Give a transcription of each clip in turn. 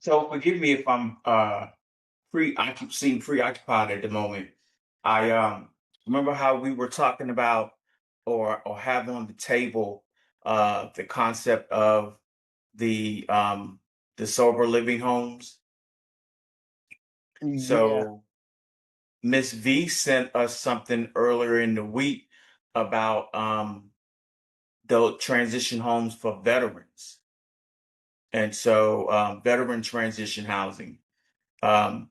So forgive me if I'm seem preoccupied at the moment. I remember how we were talking about or have on the table the concept of the sober living homes. Yeah. So Miss V sent us something earlier in the week about the transition homes for veterans. And so veteran transition housing. Um,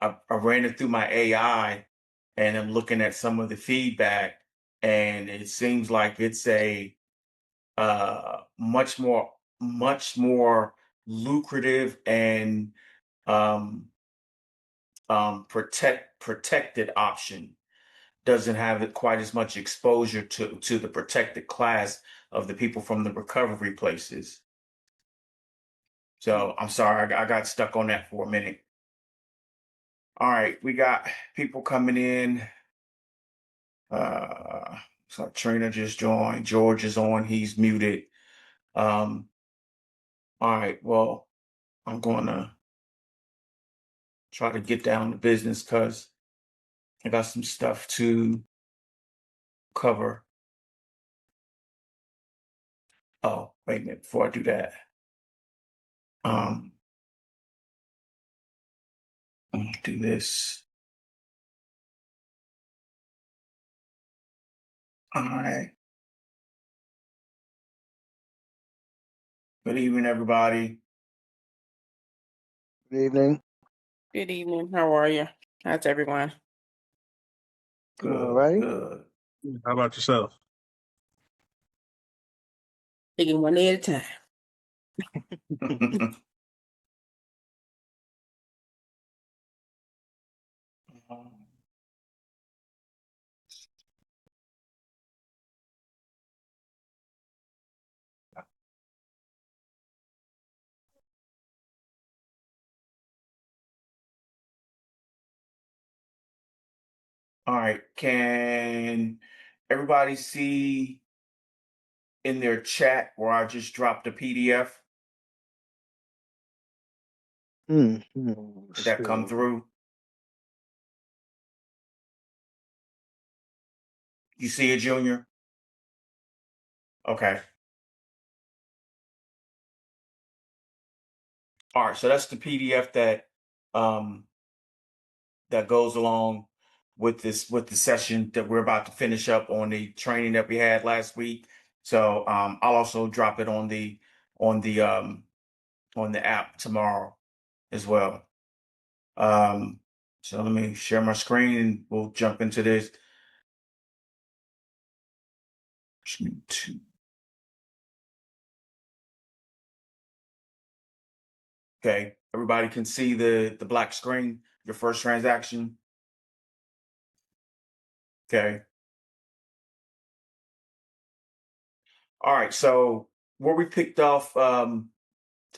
I ran it through my AI and I'm looking at some of the feedback, and it seems like it's a much more lucrative and um, protected option. Doesn't have it quite as much exposure to the protected class of the people from the recovery places. So I'm sorry, I got stuck on that for a minute. All right, we got people coming in. So Trina just joined. George is on. He's muted. Um, all right. Well, I'm going to try to get down to business because I got some stuff to cover. Oh, wait a minute. Before I do that, um, I'm going to do this. All right. Good evening, everybody. Good evening. Good evening. How are you? How's everyone? All Good, right. good. How about yourself? Taking one day at a time. All right. Can everybody see in their chat where I just dropped a PDF? Did that come through? You see it, Junior? Okay. All right. So that's the PDF um, that goes along with the session that we're about to finish up on the training that we had last week. So I'll also drop it on the um, on the app tomorrow as well. So let me share my screen and we'll jump into this. Okay, everybody can see the black screen, your first transaction. Okay. All right. So where we picked off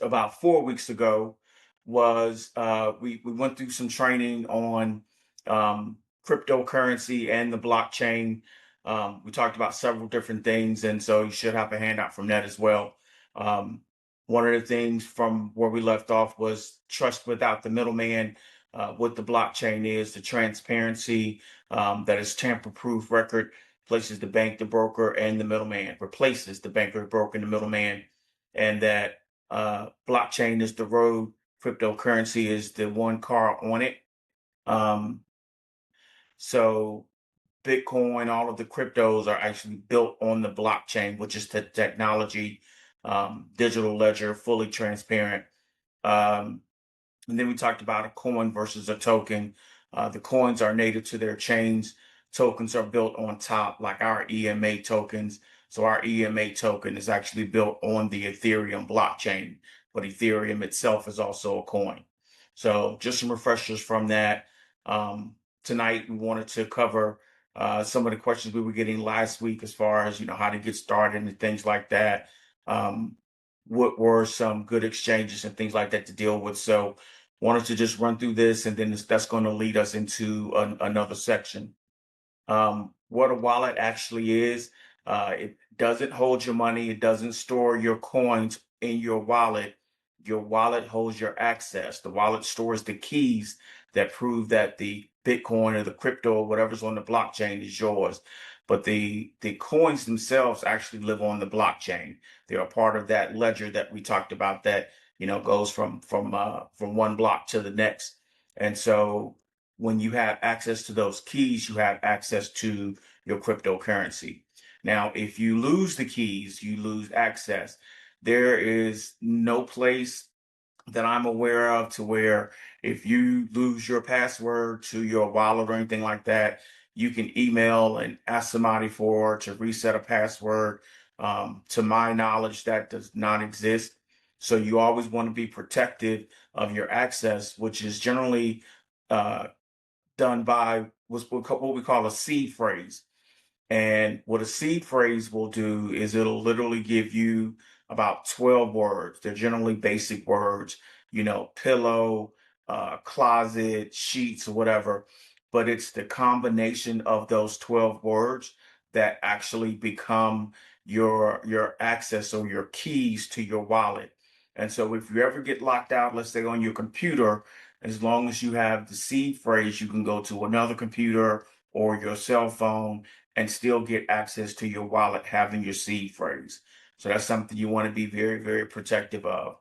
about 4 weeks ago was we went through some training on cryptocurrency and the blockchain. We talked about several different things, and so you should have a handout from that as well. Um, One of the things from where we left off was trust without the middleman. What the blockchain is, the transparency that is tamper-proof record places the bank, the broker, and the middleman, replaces the banker, broker, and the middleman, and that blockchain is the road, cryptocurrency is the one car on it. Um, so Bitcoin, all of the cryptos are actually built on the blockchain, which is the technology, digital ledger, fully transparent. Um, and then we talked about a coin versus a token. The coins are native to their chains. Tokens are built on top, like our EMA tokens. So our EMA token is actually built on the Ethereum blockchain, but Ethereum itself is also a coin. So just some refreshers from that. Um, Tonight we wanted to cover some of the questions we were getting last week as far as how to get started and things like that. Um, what were some good exchanges and things like that to deal with. So wanted to just run through this, and then that's going to lead us into another section. What a wallet actually is, it doesn't hold your money. It doesn't store your coins in your wallet. your wallet holds your access. The wallet stores the keys that prove that the Bitcoin or the crypto or whatever's on the blockchain is yours. But the coins themselves actually live on the blockchain. They are part of that ledger that we talked about that, goes from one block to the next. And so when you have access to those keys, you have access to your cryptocurrency. Now, if you lose the keys, you lose access. There is no place that I'm aware of to where if you lose your password to your wallet or anything like that, you can email and ask somebody to reset a password. To my knowledge, that does not exist. So you always want to be protective of your access, which is generally uh, done by what we call a seed phrase. And what a seed phrase will do is it'll literally give you about 12 words. They're generally basic words, pillow, closet, sheets, or whatever. But it's the combination of those 12 words that actually become your access or your keys to your wallet. And so if you ever get locked out, let's say on your computer, as long as you have the seed phrase, you can go to another computer or your cell phone and still get access to your wallet having your seed phrase. So that's something you want to be very, very protective of.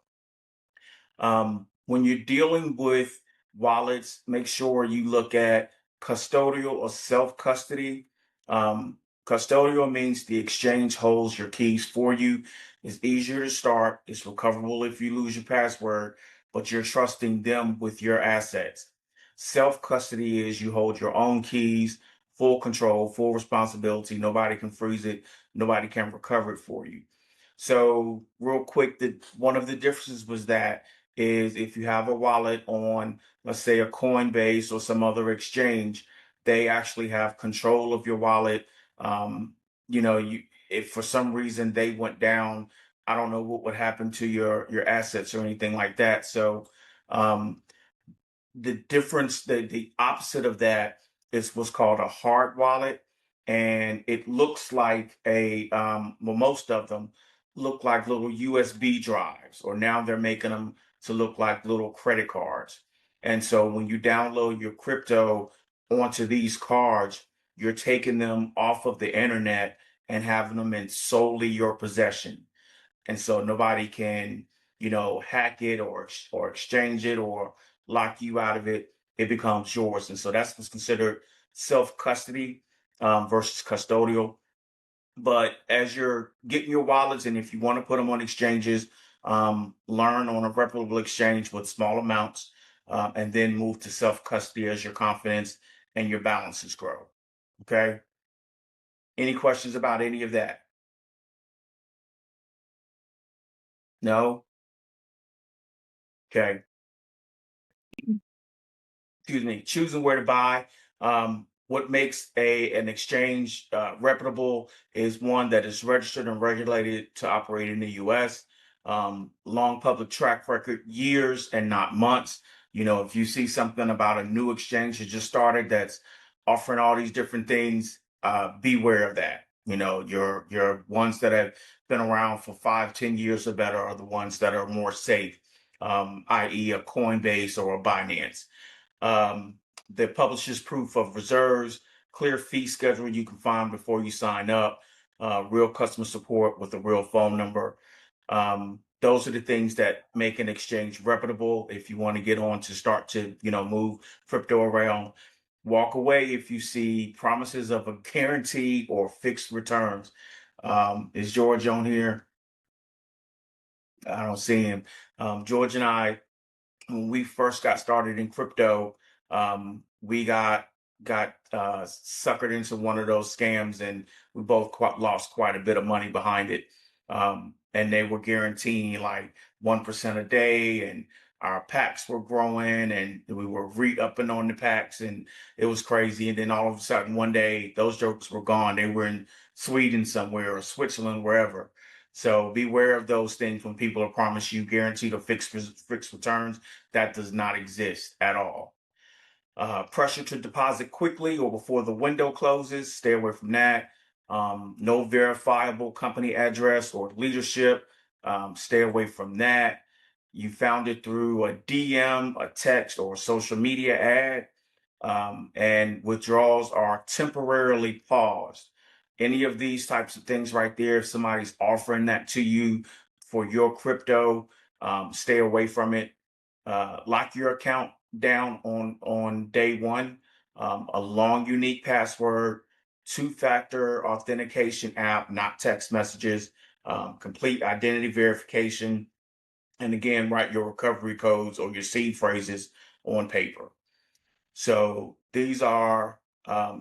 When you're dealing with wallets, make sure you look at custodial or self-custody. Custodial means the exchange holds your keys for you. It's easier to start. It's recoverable if you lose your password, but you're trusting them with your assets. Self-custody is you hold your own keys, full control, full responsibility. Nobody can freeze it. Nobody can recover it for you. So real quick, one of the differences was that is if you have a wallet on, let's say, a Coinbase or some other exchange, they actually have control of your wallet. Um, if for some reason they went down, I don't know what would happen to your assets or anything like that. So um, the difference, the opposite of that is what's called a hard wallet, and it looks like most of them look like little USB drives, or now they're making them to look like little credit cards. And so when you download your crypto onto these cards, you're taking them off of the internet and having them in solely your possession. And so nobody can, hack it or exchange it or lock you out of it. It becomes yours. And so that's what's considered self custody versus custodial. But as you're getting your wallets, and if you want to put them on exchanges, learn on a reputable exchange with small amounts, and then move to self custody as your confidence and your balances grow. Okay. Any questions about any of that? No? Okay. Excuse me, choosing where to buy. What makes an exchange reputable is one that is registered and regulated to operate in the U.S. Long public track record, years and not months. If you see something about a new exchange that just started that's offering all these different things, beware of that. Your ones that have been around for 5, 10 years or better are the ones that are more safe, i.e., a Coinbase or a Binance. Um, the publishes proof of reserves, clear fee schedule you can find before you sign up, real customer support with a real phone number. Those are the things that make an exchange reputable. If you want to get on to start to, move crypto around, walk away if you see promises of a guaranteed or fixed returns. Is George on here? I don't see him. George and I, when we first got started in crypto, we got suckered into one of those scams, and we both lost quite a bit of money behind it. And they were guaranteeing like 1% a day, and our packs were growing, and we were re-upping on the packs, and it was crazy. And then all of a sudden, one day, those jokers were gone. They were in Sweden somewhere or Switzerland, wherever. So beware of those things when people promise you guaranteed or fixed returns. That does not exist at all. Pressure to deposit quickly or before the window closes, stay away from that. No verifiable company address or leadership, stay away from that. you found it through a DM, a text, or a social media ad, and withdrawals are temporarily paused. Any of these types of things right there, if somebody's offering that to you for your crypto, stay away from it. Lock your account down on day one. A long, unique password, two-factor authentication app, not text messages, complete identity verification, and again, write your recovery codes or your seed phrases on paper. So these are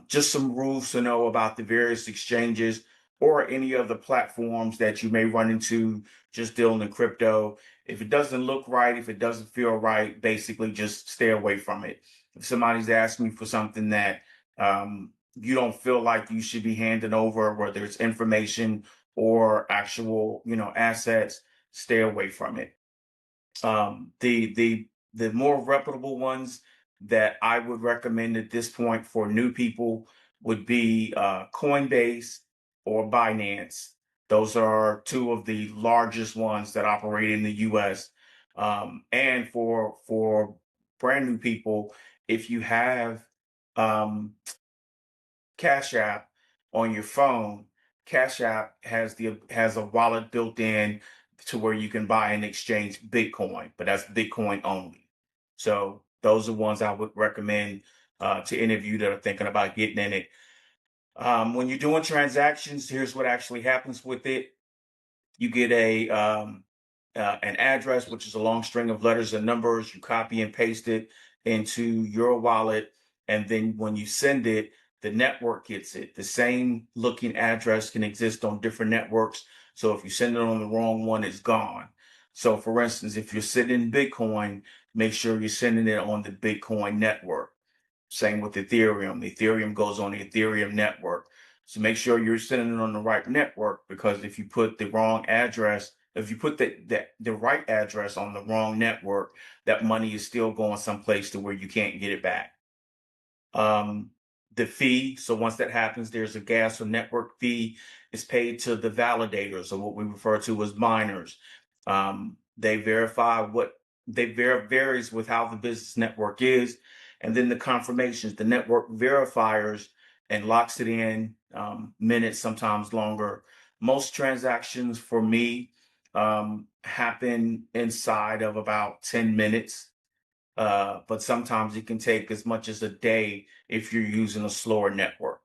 just some rules to know about the various exchanges or any of the platforms that you may run into just dealing in crypto. If it doesn't look right, if it doesn't feel right, basically just stay away from it. If somebody's asking you for something that you don't feel like you should be handing over, whether it's information or actual, assets, stay away from it. The more reputable ones that I would recommend at this point for new people would be Coinbase or Binance. Those are two of the largest ones that operate in the U.S. And for brand new people, if you have Cash App on your phone, Cash App has a wallet built in to where you can buy and exchange Bitcoin, but that's Bitcoin only. So those are ones I would recommend to any of you that are thinking about getting in it. When you're doing transactions, here's what actually happens with it. You get an address, which is a long string of letters and numbers. You copy and paste it into your wallet, and then when you send it, the network gets it. The same looking address can exist on different networks. So if you send it on the wrong one, it's gone. So for instance, if you're sending Bitcoin, make sure you're sending it on the Bitcoin network. Same with Ethereum. Ethereum goes on the Ethereum network. So make sure you're sending it on the right network, because if you put the wrong address, if you put the right address on the wrong network, that money is still going someplace to where you can't get it back. The fee, so once that happens, there's a gas or network fee. Is paid to the validators, or what we refer to as miners. They verify what varies with how the business network is, and then the confirmations. The network verifiers and locks it in minutes, sometimes longer. Most transactions for me happen inside of about 10 minutes. But sometimes it can take as much as a day if you're using a slower network.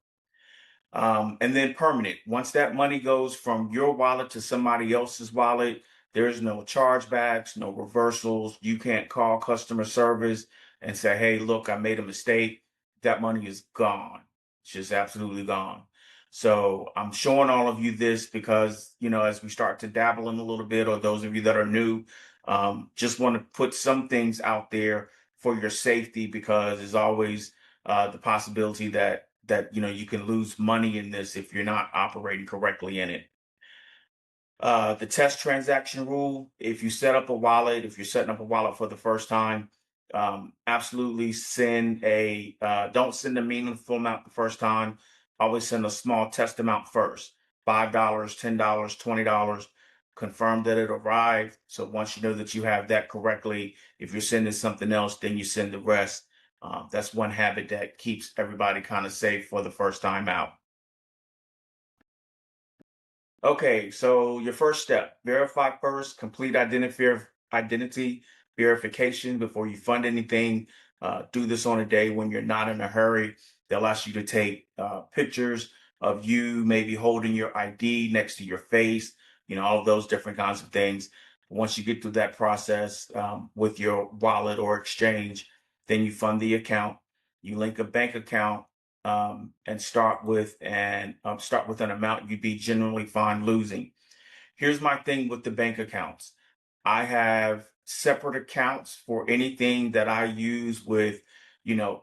And then permanent. Once that money goes from your wallet to somebody else's wallet, there's no chargebacks, no reversals. You can't call customer service and say, hey, look, I made a mistake. That money is gone. It's just absolutely gone. So I'm showing all of you this because, as we start to dabble in a little bit, or those of you that are new, just want to put some things out there for your safety, because there's always the possibility that you can lose money in this if you're not operating correctly in it. The test transaction rule: if you set up a wallet, if you're setting up a wallet for the first time, absolutely don't send a meaningful amount the first time. Always send a small test amount first: $5, $10, $20. Confirm that it arrived. So once you know that you have that correctly, if you're sending something else, then you send the rest. That's one habit that keeps everybody kind of safe for the first time out. Okay, so your first step: verify first, complete identity verification before you fund anything. Do this on a day when you're not in a hurry. They'll ask you to take pictures of you maybe holding your ID next to your face, all of those different kinds of things. Once you get through that process with your wallet or exchange, then you fund the account. You link a bank account and start with an amount you'd be generally fine losing. Here's my thing with the bank accounts. I have separate accounts for anything that I use with,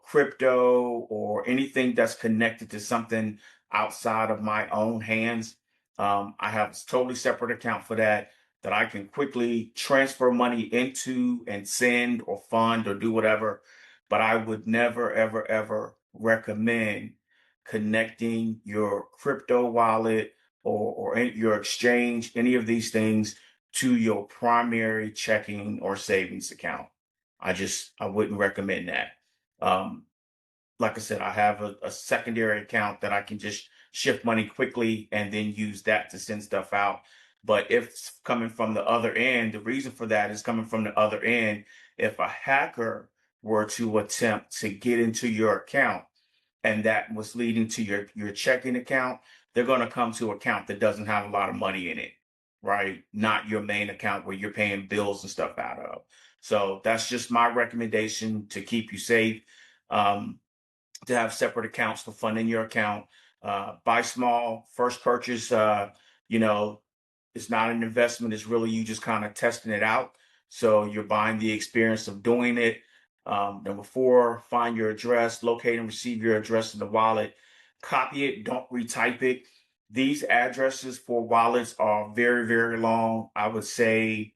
crypto or anything that's connected to something outside of my own hands. I have a totally separate account for that I can quickly transfer money into and send or fund or do whatever. But I would never, ever, ever recommend connecting your crypto wallet or your exchange, any of these things, to your primary checking or savings account. I wouldn't recommend that. Um, like I said, I have a secondary account that I can just shift money quickly and then use that to send stuff out. But if it's coming from the other end, the reason for that is coming from the other end. If a hacker were to attempt to get into your account and that was leading to your checking account, they're going to come to an account that doesn't have a lot of money in it, right? Not your main account where you're paying bills and stuff out of. So that's just my recommendation to keep you safe. Um, to have separate accounts for funding your account. Buy small, first purchase, you know, it's not an investment. It's really you just kind of testing it out. So you're buying the experience of doing it. Number four, find your address, locate and receive your address in the wallet. Copy it, don't retype it. These addresses for wallets are very, very long. I would say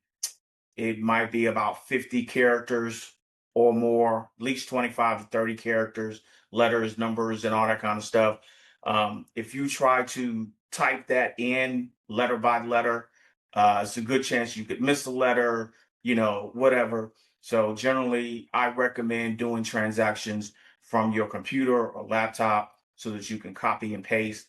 it might be about 50 characters or more, at least 25 to 30 characters, letters, numbers, and all that kind of stuff. If you try to type that in letter by letter, it's a good chance you could miss a letter, whatever. So generally, I recommend doing transactions from your computer or laptop so that you can copy and paste.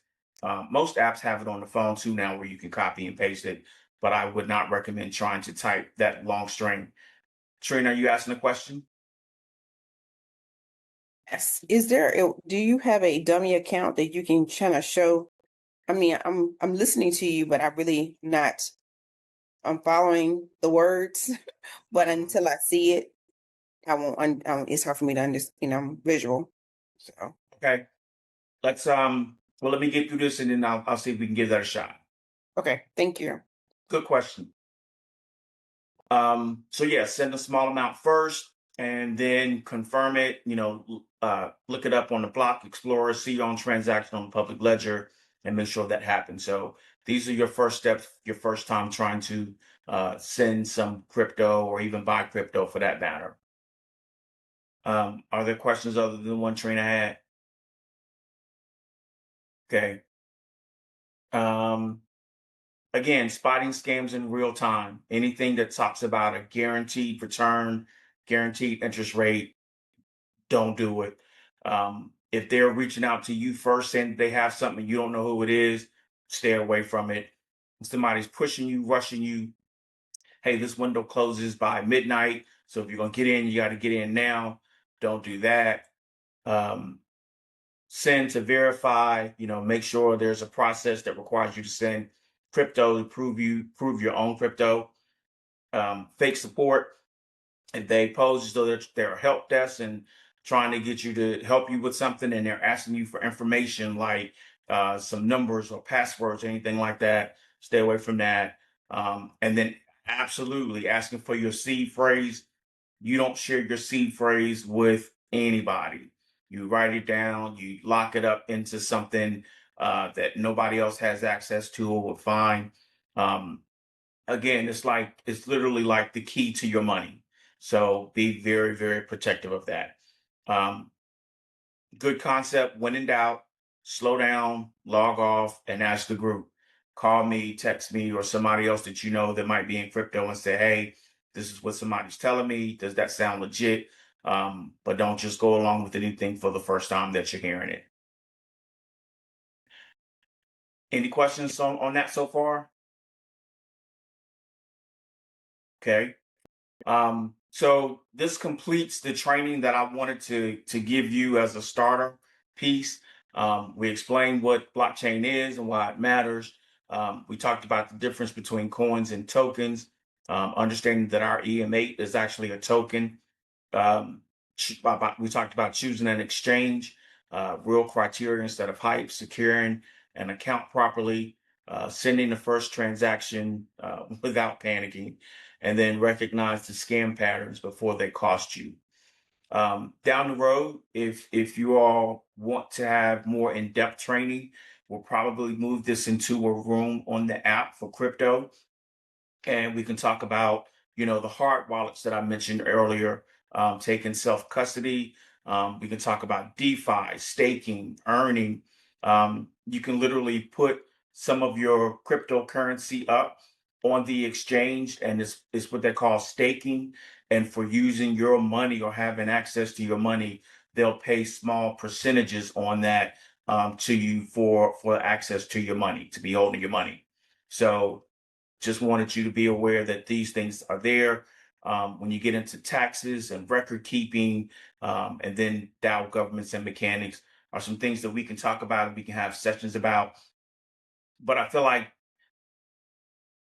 Most apps have it on the phone too now where you can copy and paste it, but I would not recommend trying to type that long string. Trina, are you asking a question? Yes. Do you have a dummy account that you can kind of show? I mean, I'm listening to you, but I'm following the words, but until I see it, I won't, it's hard for me to understand, I'm visual. So, Okay. Well, let me get through this and then I'll see if we can give that a shot. okay, thank you. Good question. So yeah, send a small amount first and then confirm it, look it up on the Block Explorer, see your own transaction on the public ledger and make sure that happens. So these are your first steps, your first time trying to send some crypto or even buy crypto for that matter. Are there questions other than the one Trina had? Okay. Um, Again, spotting scams in real time. Anything that talks about a guaranteed return, guaranteed interest rate, don't do it. If they're reaching out to you first and they have something you don't know who it is, stay away from it. If somebody's pushing you, rushing you, hey, this window closes by midnight. So if you're going to get in, you got to get in now. Don't do that. Um, Send to verify, make sure there's a process that requires you to send crypto to prove your own crypto. Fake support, if they pose as though they're a help desk and trying to get you to help you with something and they're asking you for information like some numbers or passwords or anything like that, stay away from that. And then absolutely asking for your seed phrase. You don't share your seed phrase with anybody. You write it down, you lock it up into something that nobody else has access to or will find. Um, Again, it's literally like the key to your money. So be very, very protective of that. Um, Good concept. When in doubt, slow down, log off, and ask the group. Call me, text me, or somebody else that you know that might be in crypto and say, hey, this is what somebody's telling me. Does that sound legit? But don't just go along with anything for the first time that you're hearing it. Any questions on that so far? Okay. So this completes the training that I wanted to give you as a starter piece. We explained what blockchain is and why it matters. We talked about the difference between coins and tokens, understanding that our EM8 is actually a token. Um, we talked about choosing an exchange, real criteria instead of hype, securing an account properly, sending the first transaction without panicking, and then recognize the scam patterns before they cost you. Down the road, if you all want to have more in-depth training, we'll probably move this into a room on the app for crypto, and we can talk about the hard wallets that I mentioned earlier, taking self custody. We can talk about DeFi, staking, earning. You can literally put some of your cryptocurrency up on the exchange, and it's what they call staking. And for using your money or having access to your money, they'll pay small percentages on that to you for access to your money, to be holding your money. So just wanted you to be aware that these things are there. When you get into taxes and record keeping, and then DAO governments and mechanics are some things that we can talk about and we can have sessions about. But I feel like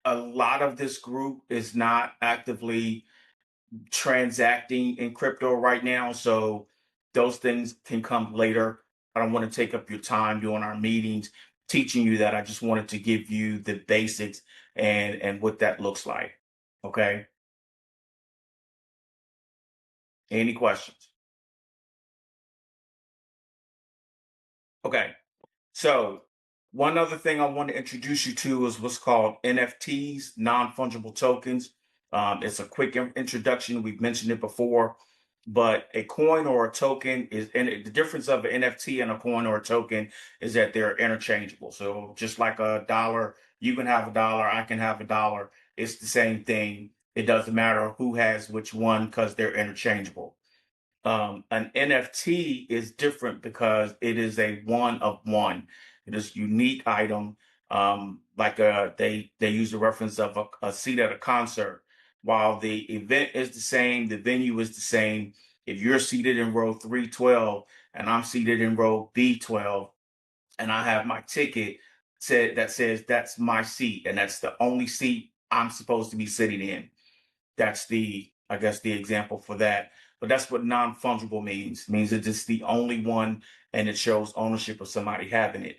a lot of this group is not actively transacting in crypto right now. So those things can come later. I don't want to take up your time during our meetings teaching you that. I just wanted to give you the basics and what that looks like. Okay. Any questions? Okay. So one other thing I want to introduce you to is what's called NFTs, non-fungible tokens. It's a quick introduction. We've mentioned it before, but a coin or a token is, and the difference of an NFT and a coin or a token is that they're interchangeable. So just like a dollar, you can have a dollar, I can have a dollar. It's the same thing. It doesn't matter who has which one because they're interchangeable. An NFT is different because it is a one of one. It is a unique item. They use the reference of a seat at a concert. While the event is the same, the venue is the same. If you're seated in row 312 and I'm seated in row B12, and I have my ticket that says that's my seat, and that's the only seat I'm supposed to be sitting in. That's I guess, the example for that. But that's what non-fungible means. It means it's the only one, and it shows ownership of somebody having it.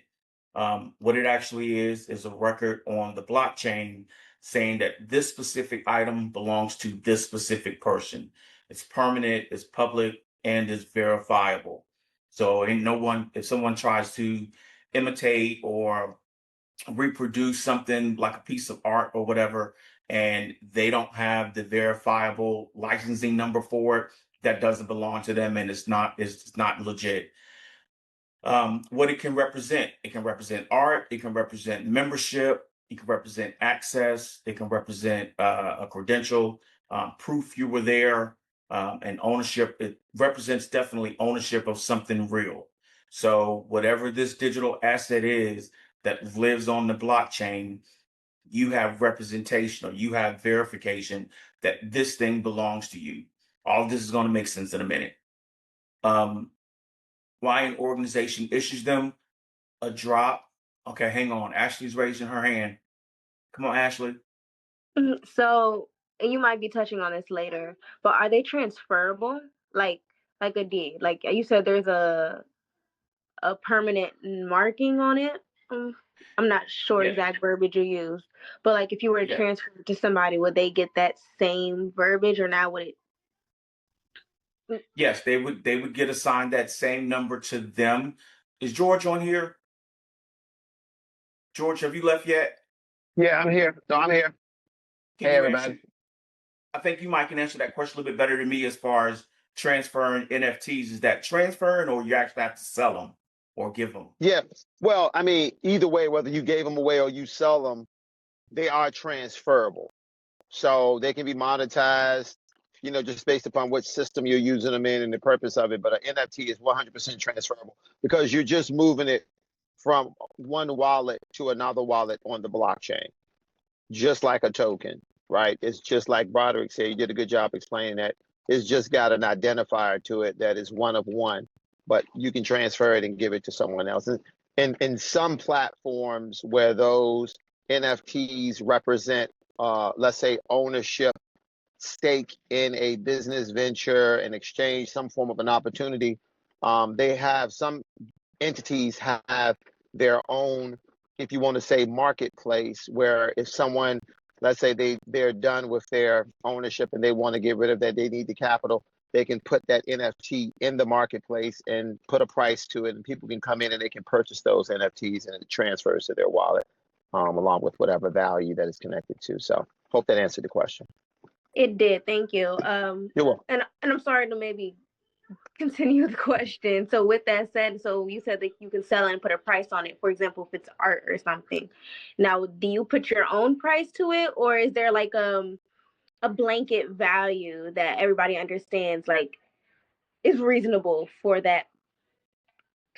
What it actually is a record on the blockchain saying that this specific item belongs to this specific person. It's permanent, it's public, and it's verifiable. So ain't no one, if someone tries to imitate or reproduce something like a piece of art or whatever, and they don't have the verifiable licensing number for it, that doesn't belong to them, and it's not legit. What it can represent art, it can represent membership, it can represent access, it can represent a credential, proof you were there, and ownership. It represents definitely ownership of something real. So whatever this digital asset is that lives on the blockchain, you have representation or you have verification that this thing belongs to you. All of this is going to make sense in a minute. Um, why an organization issues them a drop. Okay, hang on. Ashley's raising her hand. Come on, Ashley. So, and you might be touching on this later, but are they transferable? Like a deed? Like you said, there's a permanent marking on it. Um, I'm not sure Yeah. exact verbiage you use, but like if you were to Yeah. transfer it to somebody, would they get that same verbiage, or now would it? Yes, they would get assigned that same number to them. Is George on here? George, have you left yet? Yeah, I'm here. No, I'm here. Can Hey, you answer? everybody. I think you might can answer that question a little bit better than me as far as transferring NFTs. Is that transferring or you actually have to sell them or give them? Yeah. Well, I mean, either way, whether you gave them away or you sell them, they are transferable. So they can be monetized, just based upon which system you're using them in and the purpose of it. But an NFT is 100% transferable because you're just moving it from one wallet to another wallet on the blockchain, just like a token, right? It's just like Broderick said, you did a good job explaining that. It's just got an identifier to it that is one of one, but you can transfer it and give it to someone else. And in some platforms where those NFTs represent, let's say, ownership, stake in a business venture, an exchange, some form of an opportunity, they have some entities have their own, if you want to say, marketplace, where if someone, let's say they're done with their ownership and they want to get rid of that, they need the capital, they can put that NFT in the marketplace and put a price to it, and people can come in and they can purchase those NFTs, and it transfers to their wallet, along with whatever value that is connected to. So hope that answered the question. It did. Thank you. You're welcome. And I'm sorry to maybe continue the question. So with that said, so you said that you can sell it and put a price on it. For example, if it's art or something. Now, do you put your own price to it, or is there like a blanket value that everybody understands like is reasonable for that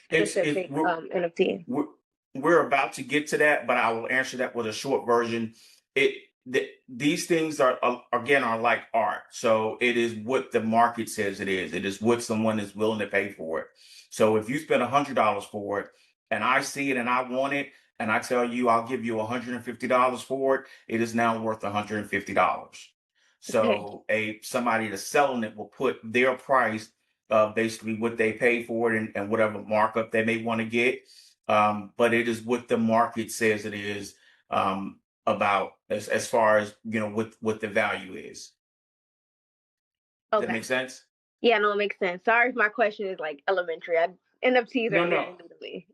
It's specific NFT? we're, we're about to get to that, but I will answer that with a short version. It these things are again are like art, so it is what the market says it is. It is what someone is willing to pay for it. So if you spend $100 for it, and I see it and I want it, and I tell you I'll give you $150 for it, it is now worth $150. Okay. So a somebody that's selling it will put their price, basically what they pay for it, and whatever markup they may want to get. But it is what the market says it is, about as far as what the value is. Does that Okay. make sense? Yeah, no, it makes sense. Sorry if my question is like elementary. NFTs No, are no. very new to me.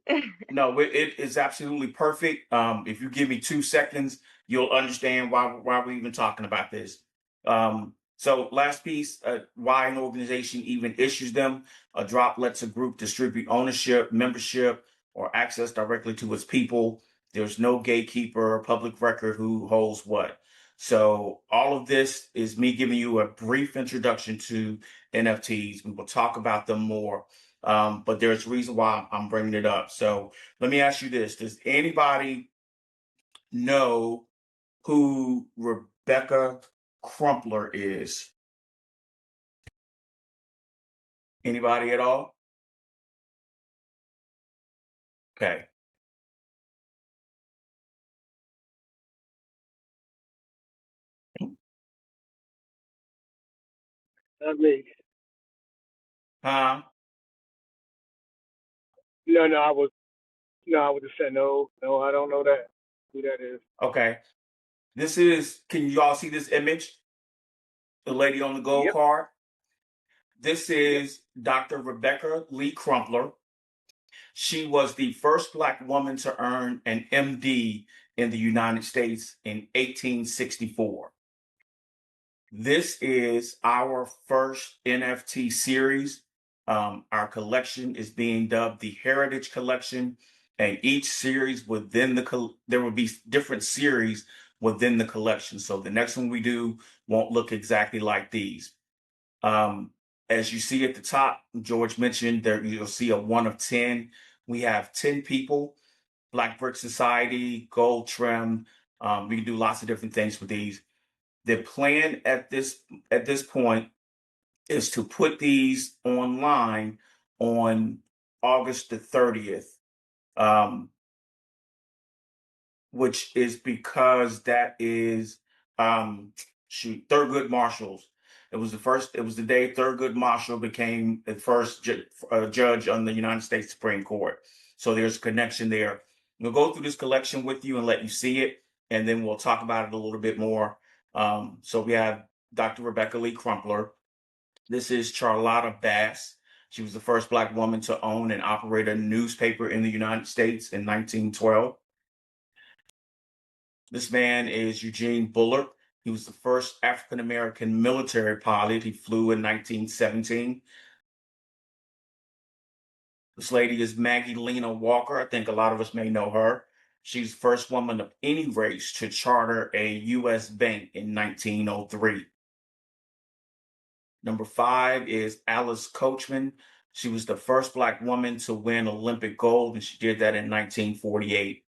No, it is absolutely perfect. If you give me 2 seconds, you'll understand why we're even talking about this. So last piece, why an organization even issues them. A drop lets a group distribute ownership, membership, or access directly to its people. There's no gatekeeper or public record who holds what. So all of this is me giving you a brief introduction to NFTs. We will talk about them more, but there's a reason why I'm bringing it up. So let me ask you this: does anybody know who Rebecca Crumpler is? Anybody at all? Okay. Not me. Huh? No, I would just say no. No, I don't know that. Who that is? Okay. This is, can you all see this image? The lady on the gold Yep. card. This Yep. is Dr. Rebecca Lee Crumpler. She was the first Black woman to earn an MD in the United States in 1864. This is our first NFT series. Our collection is being dubbed the Heritage Collection, and each series within there will be different series within the collection. So the next one we do won't look exactly like these. Um, as you see at the top, George mentioned there you'll see a 1 of 10. We have 10 people, Black Brick Society, gold trim. We can do lots of different things with these. The plan at this point is to put these online on August the 30th, um, which is because that is, Thurgood Marshall's. It was the day Thurgood Marshall became the first judge on the United States Supreme Court. So there's a connection there. We'll go through this collection with you and let you see it, and then we'll talk about it a little bit more. So we have Dr. Rebecca Lee Crumpler. This is Charlotta Bass. She was the first Black woman to own and operate a newspaper in the United States in 1912. This man is Eugene Bullard. He was the first African American military pilot. He flew in 1917. This lady is Maggie Lena Walker. I think a lot of us may know her. She's the first woman of any race to charter a U.S. bank in 1903. Number 5 is Alice Coachman. She was the first Black woman to win Olympic gold, and she did that in 1948.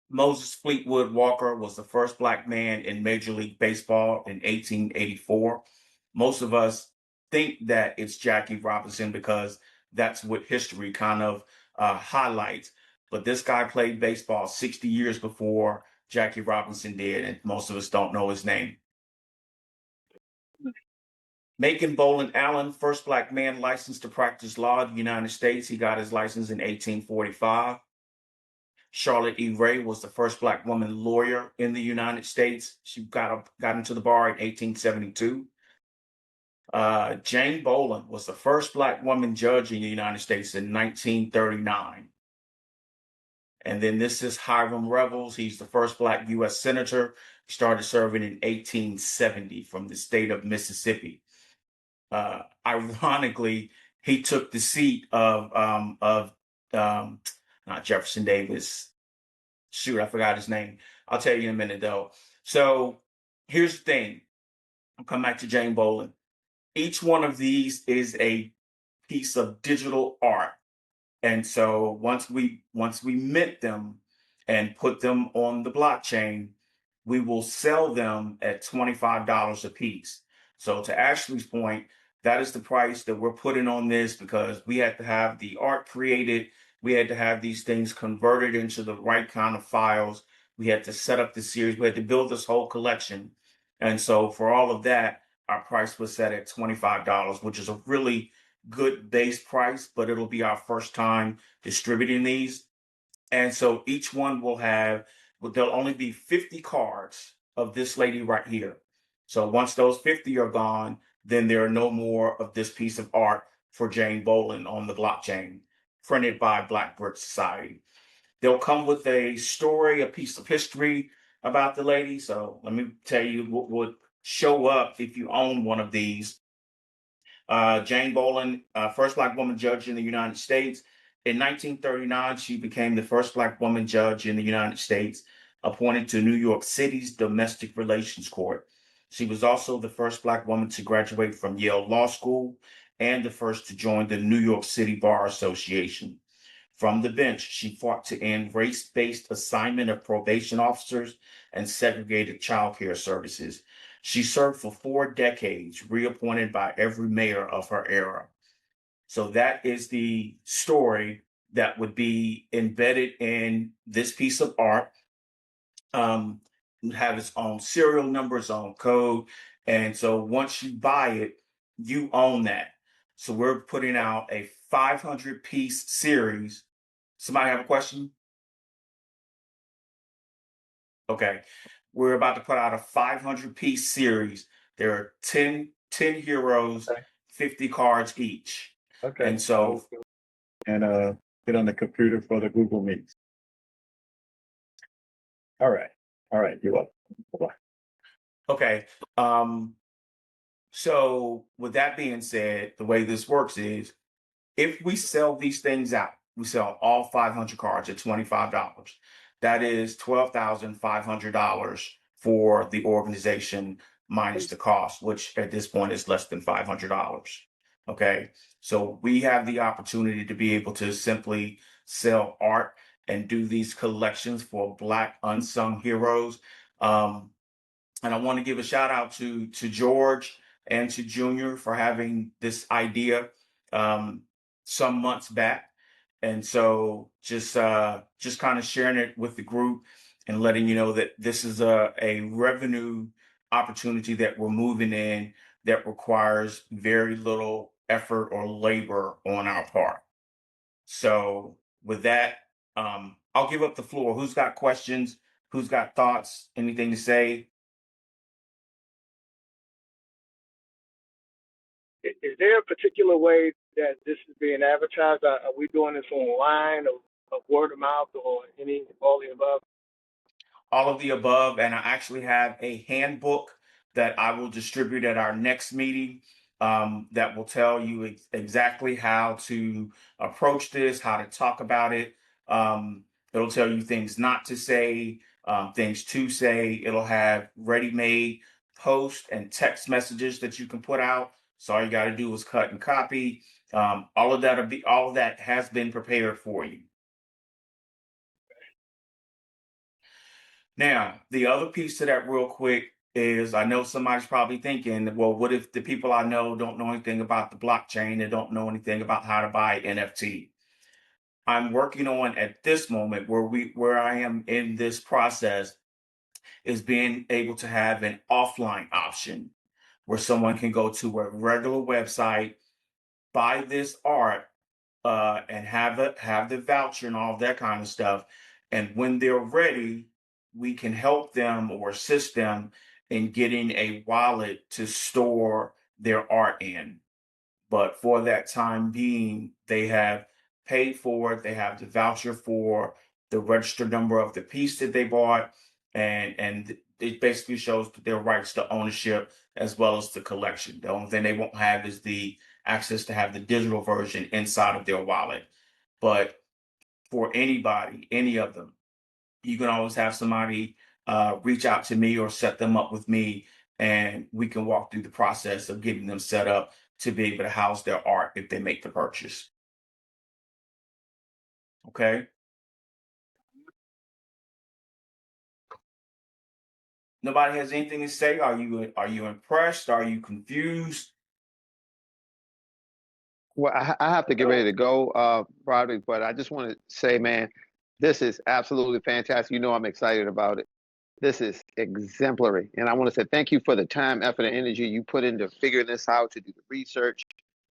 Moses Fleetwood Walker was the first Black man in Major League Baseball in 1884. Most of us think that it's Jackie Robinson because that's what history kind of highlights. But this guy played baseball 60 years before Jackie Robinson did, and most of us don't know his name. Macon Boland Allen, first Black man licensed to practice law in the United States. He got his license in 1845. Charlotte E. Ray was the first Black woman lawyer in the United States. She got into the bar in 1872. Jane Boland was the first Black woman judge in the United States in 1939. And then this is Hiram Revels. He's the first Black U.S. Senator. He started serving in 1870 from the state of Mississippi. Ironically, he took the seat of not Jefferson Davis. Shoot, I forgot his name. I'll tell you in a minute though. So here's the thing. I'll come back to Jane Bolin. Each one of these is a piece of digital art. And so once we mint them and put them on the blockchain, we will sell them at $25 a piece. So to Ashley's point, that is the price that we're putting on this because we had to have the art created. We had to have these things converted into the right kind of files. We had to set up the series. We had to build this whole collection. And so for all of that, our price was set at $25, which is a really good base price, but it'll be our first time distributing these. And so each one will have, well, there'll only be 50 cards of this lady right here. So once those 50 are gone, then there are no more of this piece of art for Jane Bolin on the blockchain, printed by Black Brick Society. They'll come with a story, a piece of history about the lady. So let me tell you what would show up if you own one of these. Jane Bolin, first Black woman judge in the United States. In 1939, she became the first Black woman judge in the United States, appointed to New York City's Domestic Relations Court. She was also the first Black woman to graduate from Yale Law School and the first to join the New York City Bar Association. From the bench, she fought to end race-based assignment of probation officers and segregated child care services. She served for 4 decades, reappointed by every mayor of her era. So that is the story that would be embedded in this piece of art. Have its own serial number, its own code. And so once you buy it, you own that. So we're putting out a 500 piece series. Somebody have a question? Okay. We're about to put out a 500 piece series. There are 10 heroes, Okay. 50 cards each. Okay. And so, and get on the computer for the Google Meets. All right. You're welcome. Bye-bye. okay. So with that being said, the way this works is if we sell these things out, we sell all 500 cards at $25. That is $12,500 for the organization minus the cost, which at this point is less than $500. Okay. So we have the opportunity to be able to simply sell art and do these collections for Black unsung heroes. And I want to give a shout out to George and to Junior for having this idea some months back. And so just kind of sharing it with the group and letting you know that this is a revenue opportunity that we're moving in that requires very little effort or labor on our part. So with that, I'll give up the floor. Who's got questions? Who's got thoughts? Anything to say? Is there a particular way that this is being advertised? Are we doing this online or word of mouth or all the above? All of the above. And I actually have a handbook that I will distribute at our next meeting that will tell you exactly how to approach this, how to talk about it. It'll tell you things not to say, things to say. It'll have ready-made post and text messages that you can put out. So all you got to do is cut and copy. All of that has been prepared for you. Now, the other piece to that real quick is I know somebody's probably thinking, well, what if the people I know don't know anything about the blockchain and don't know anything about how to buy NFT? I'm working on at this moment where I am in this process is being able to have an offline option where someone can go to a regular website, buy this art, and have the voucher and all of that kind of stuff. And when they're ready, we can help them or assist them in getting a wallet to store their art in. But for that time being, they have paid for it, they have the voucher for the registered number of the piece that they bought, and it basically shows their rights to ownership as well as the collection. The only thing they won't have is the access to have the digital version inside of their wallet. But for anybody, any of them, you can always have somebody reach out to me or set them up with me, and we can walk through the process of getting them set up to be able to house their art if they make the purchase. Okay. Nobody has anything to say? Are you impressed? Are you confused? Well, I have to get ready to go, Broderick, but I just want to say, man, this is absolutely fantastic. You know, I'm excited about it. This is exemplary. And I want to say thank you for the time, effort, and energy you put into figuring this out, to do the research,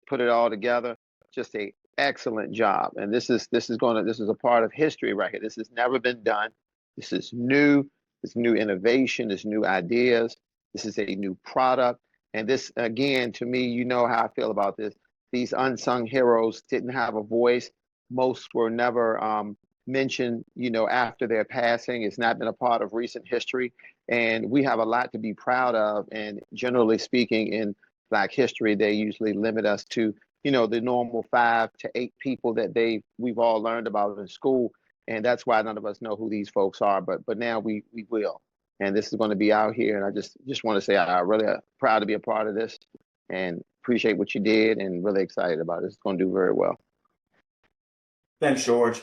put it all together. Just a excellent job. And this is a part of history right here. This has never been done. This is new. This new innovation. This new ideas. This is a new product. And this, again, to me, you know how I feel about this. These unsung heroes didn't have a voice. Most were never mentioned, you know, after their passing. It's not been a part of recent history. And we have a lot to be proud of. And generally speaking, in Black history, they usually limit us to, you know, the normal 5 to 8 people that we've all learned about in school. And that's why none of us know who these folks are. But now we will. And this is going to be out here. And I just want to say I'm really proud to be a part of this, and appreciate what you did, and really excited about it. It's going to do very well. Thanks, George.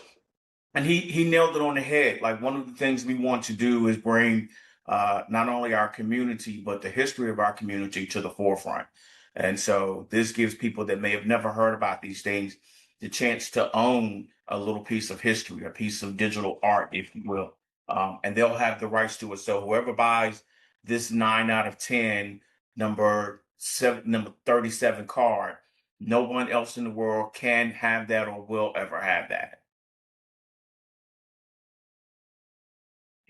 And he nailed it on the head. Like, one of the things we want to do is bring not only our community, but the history of our community to the forefront. And so this gives people that may have never heard about these things the chance to own a little piece of history, a piece of digital art, if you will. And they'll have the rights to it. So whoever buys this 9 out of 10 number 37 card, no one else in the world can have that or will ever have that.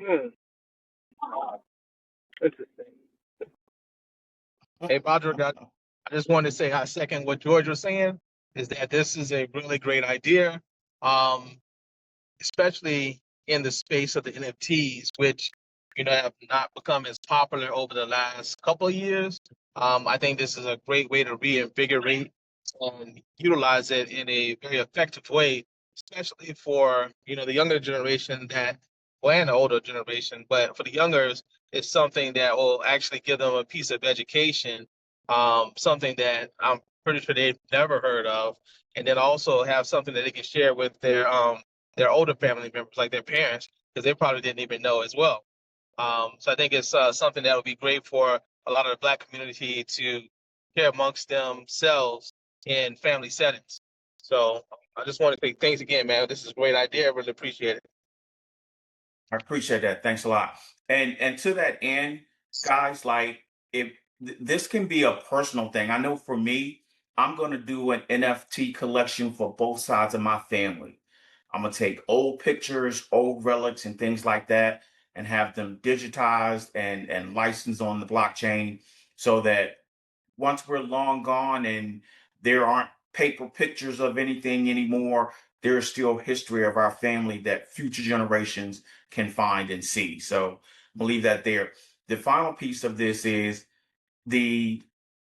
Hmm. Interesting. Hey, Roger, I just wanted to say I second what George was saying, is that this is a really great idea, especially in the space of the NFTs, which, you know, have not become as popular over the last couple of years. I think this is a great way to reinvigorate and utilize it in a very effective way, especially for, you know, the younger generation and the older generation, but for the youngers, it's something that will actually give them a piece of education, something that I'm pretty sure they've never heard of, and then also have something that they can share with their older family members, like their parents, because they probably didn't even know as well. So I think it's something that would be great for a lot of the Black community to share amongst themselves in family settings. So I just want to say thanks again, man. This is a great idea. I really appreciate it. I appreciate that. Thanks a lot. And to that end, guys, like, if this can be a personal thing. I know for me, I'm going to do an NFT collection for both sides of my family. I'm going to take old pictures, old relics, and things like that, and have them digitized and licensed on the blockchain, so that once we're long gone and there aren't paper pictures of anything anymore, there's still history of our family that future generations can find and see. So I believe that there. The final piece of this is the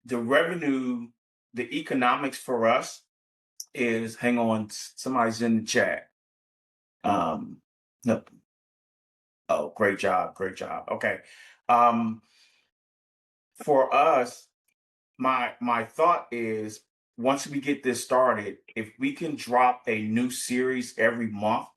the revenue, the economics for us is, hang on, somebody's in the chat. No, oh, great job, great job. Okay. Um, for us, my thought is, once we get this started, if we can drop a new series every month,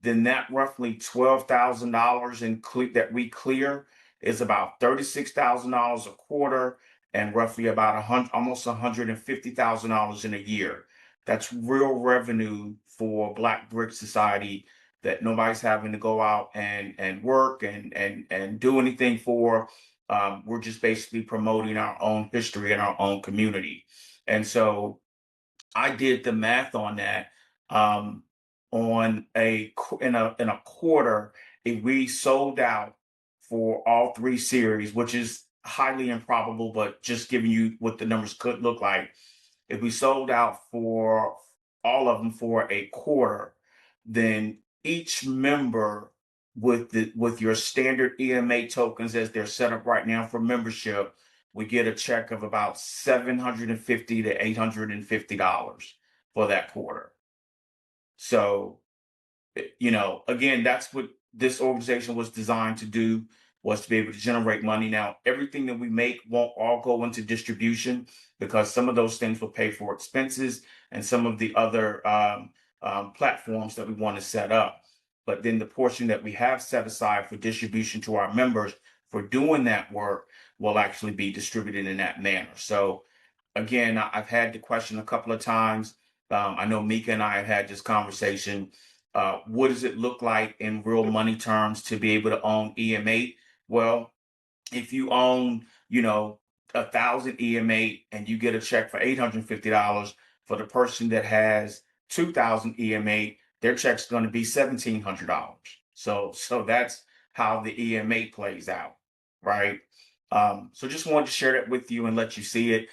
then that roughly $12,000 that we clear is about $36,000 a quarter, and roughly about almost $150,000 in a year. That's real revenue for Black Brick Society that nobody's having to go out and work and do anything for. We're just basically promoting our own history and our own community. And so I did the math on that. On in a quarter, if we sold out for all 3 series, which is highly improbable, but just giving you what the numbers could look like, if we sold out for all of them for a quarter, then each member with your standard EMA tokens as they're set up right now for membership, we get a check of about $750 to $850 for that quarter. So, again, that's what this organization was designed to do, was to be able to generate money. Now, everything that we make won't all go into distribution, because some of those things will pay for expenses and some of the other platforms that we want to set up. But then the portion that we have set aside for distribution to our members for doing that work will actually be distributed in that manner. So again, I've had the question a couple of times. I know Mika and I have had this conversation. What does it look like in real money terms to be able to own EM8? Well, if you own, 1,000 EM8 and you get a check for $850, for the person that has 2,000 EM8, their check's going to be $1,700. So that's how the EM8 plays out, right? So just wanted to share that with you and let you see it.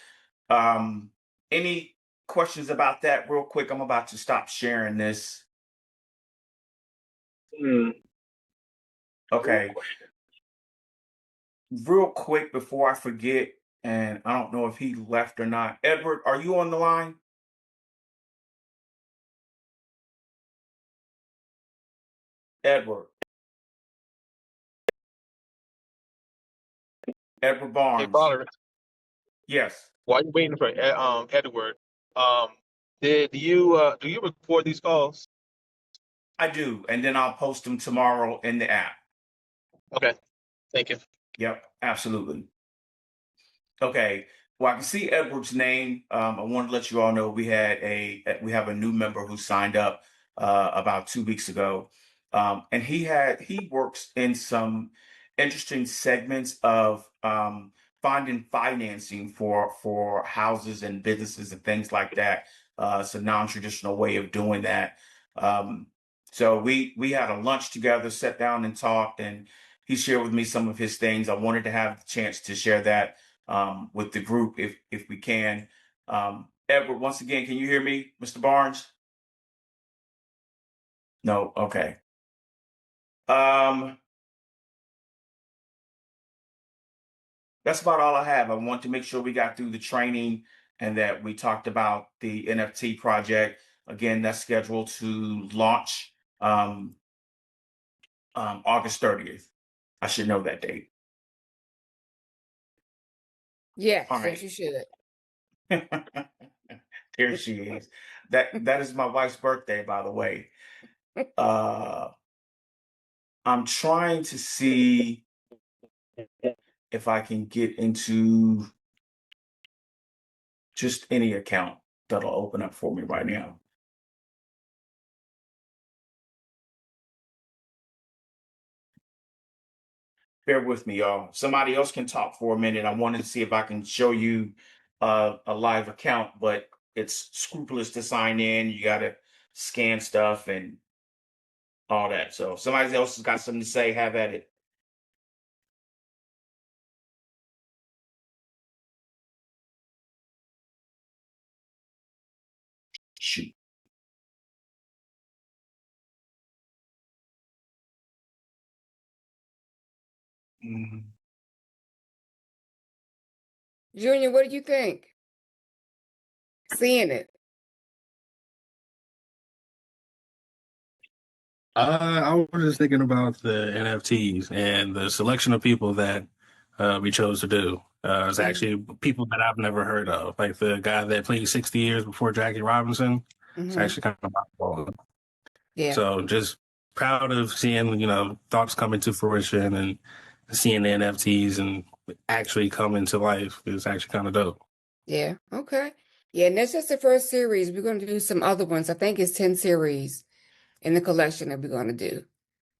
Any questions about that real quick? I'm about to stop sharing this. Okay. Real quick before I forget, and I don't know if he left or not. Edward, are you on the line? Edward. Edward Hey, Barnes. Pollard, Yes, while you're waiting for Edward, do you record these calls? I do. And then I'll post them tomorrow in the app. Okay, thank you. Yep, absolutely. Okay. Well, I can see Edward's name. I want to let you all know we have a new member who signed up about 2 weeks ago, and he works in some interesting segments of finding financing for houses and businesses and things like that. It's a non-traditional way of doing that. Um, so we had a lunch together, sat down and talked, and he shared with me some of his things. I wanted to have the chance to share that with the group if we can. Edward, once again, can you hear me, Mr. Barnes? No, okay. That's about all I have. I want to make sure we got through the training and that we talked about the NFT project. Again, that's scheduled to launch August 30th. I should know that date. Yes, All yes, right. you should. There she is. That is my wife's birthday, by the way. I'm trying to see if I can get into just any account that'll open up for me right now. Bear with me, y'all. Somebody else can talk for a minute. I wanted to see if I can show you a live account, but it's scrupulous to sign in. You got to scan stuff and all that. So if somebody else has got something to say, have at it. Shoot. Mhm. Junior, what do you think? Seeing it. I was just thinking about the NFTs and the selection of people that we chose to do. It's actually people that I've never heard of, like the guy that played 60 years before Jackie Robinson. It's Mm-hmm. actually kind of mind-blowing. Yeah. So just proud of seeing, thoughts coming to fruition and seeing the NFTs and actually coming to life is actually kind of dope. Yeah. Okay. Yeah, and that's just the first series. We're going to do some other ones. I think it's 10 series in the collection that we're going to do.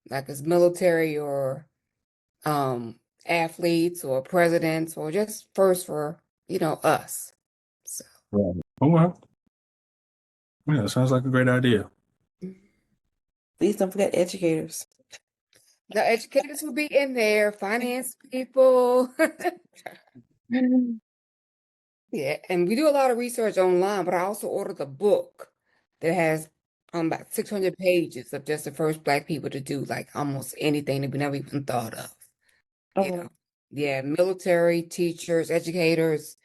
Like it's military or athletes or presidents or just first for, us. So Right. Oh, well. Yeah, sounds like a great idea. Please don't forget educators. the educators will be in there, finance people. Yeah, and we do a lot of research online, but I also ordered the book that has about 600 pages of just the first Black people to do like almost anything that we never even thought of. You know, yeah, military, teachers, educators,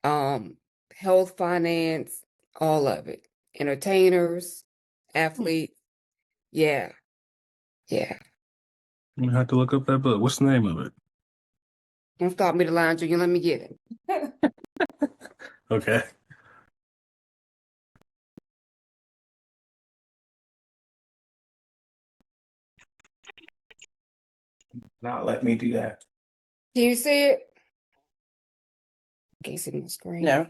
health, finance, all of it. Entertainers, athletes. Yeah, yeah. I'm gonna have to look up that book. What's the name of it? Don't stop me the line, Junior. Let me get it. Okay. Not let me do that. Can you see it? Can't see my screen. No.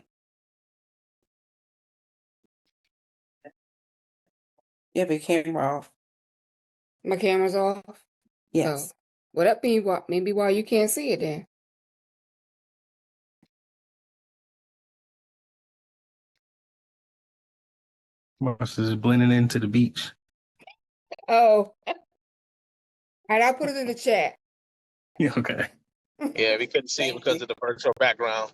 Yeah, but camera off. My camera's off. Yes. Oh. Well, that maybe why you can't see it then. Mars is blending into the beach. Oh. All right, I'll put it in the chat. Yeah, okay. Yeah, we couldn't see it Thank because you. of the virtual background.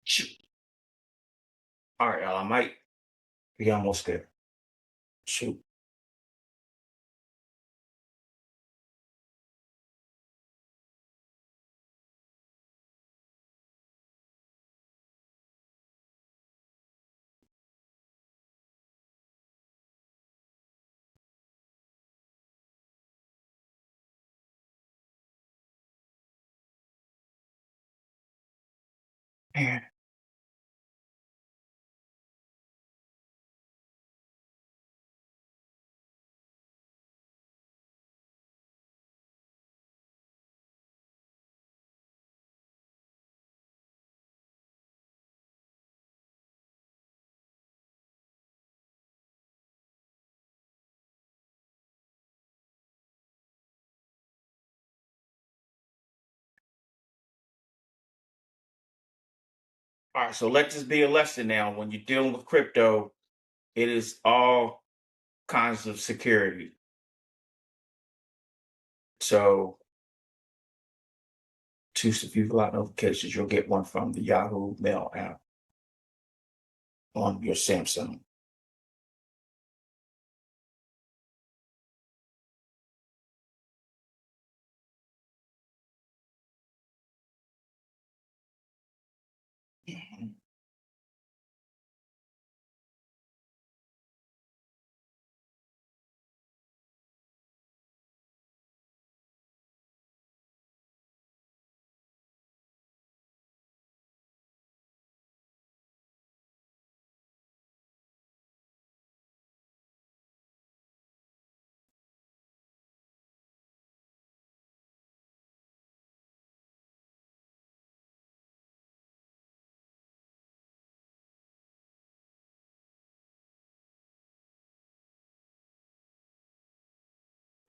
Shoot. All right, y'all. I might be almost there. Shoot. Man. All right, so let this be a lesson now. When you're dealing with crypto, it is all kinds of security. So choose to view live notifications. You'll get one from the Yahoo Mail app on your Samsung. Mhm.